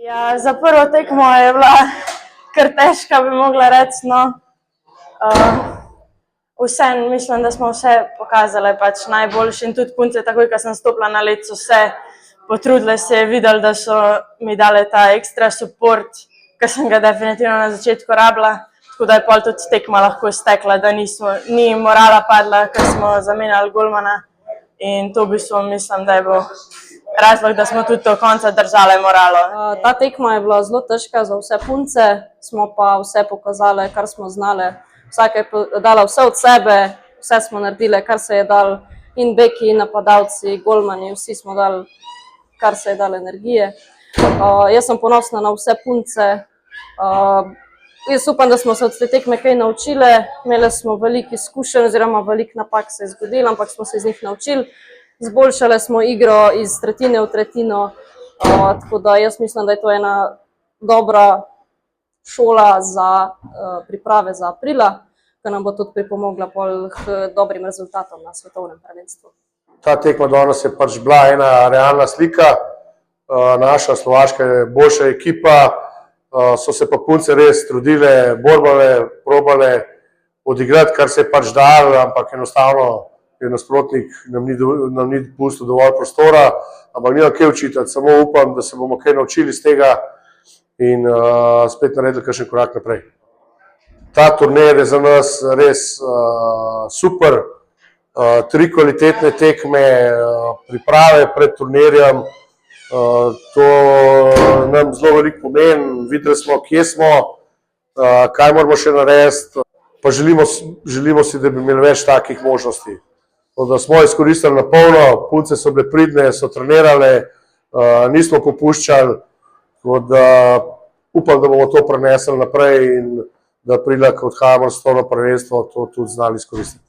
Ja, za prvo tekmo je bila kar težka, bi mogla reči. No. Vseeno mislim, da smo vse pokazali pač najboljši in tudi punce, takoj, ko sem stopila na led, so se potrudile, se je videli, da so mi dale ta ekstra support, ki sem ga definitivno na začetku rabila, tako da je pol tudi tekma lahko stekla, da ni morala padla, ker smo zamenjali golmana in to v bistvu mislim, da je bil razlog, da smo tudi do konca držali moralo. Ta tekma je bila zelo težka za vse punce, smo pa vse pokazali, kar smo znali. Vsaka je dala vse od sebe, vse smo naredili, kar se je dal, in beki, in napadalci, golmani, vsi smo dali, kar se je dal energije. Jaz sem ponosna na vse punce. Jaz upam, da smo se od te tekme kaj naučili. Imeli smo veliko izkušenj oziroma veliko napak se je zgodilo, ampak smo se iz njih naučili. Zboljšali smo igro iz tretjine v tretjino, tako da jaz mislim, da je to ena dobra šola za priprave za aprila, ki nam bo tudi pripomogla k dobrim rezultatom na svetovnem prvenstvu. Ta tekma danes je pač bila ena realna slika. Naša Slovaška je boljša ekipa, so se pa punce res trudile, borbale, probale odigrati, kar se je pač dalo, ampak enostavno je nasprotnik nam ni pustil dovolj prostora, ampak nimam kaj učitati, samo upam, da se bomo kaj naučili iz tega in spet naredili kakšen korak naprej. Ta turnir je za nas res super, 3 kvalitetne tekme, priprave pred turnirjem, to nam zelo veliko pomeni, videli smo, kje smo, kaj moramo še narediti, pa želimo si, da bi imeli več takih možnosti. Da smo izkoristili na polno, punce so bile pridne, so trenirale, nismo popuščali, tako da upam, da bomo to prenesli naprej in da aprila, ko odhajamo na svetovno prvenstvo, to tudi znali izkoristiti.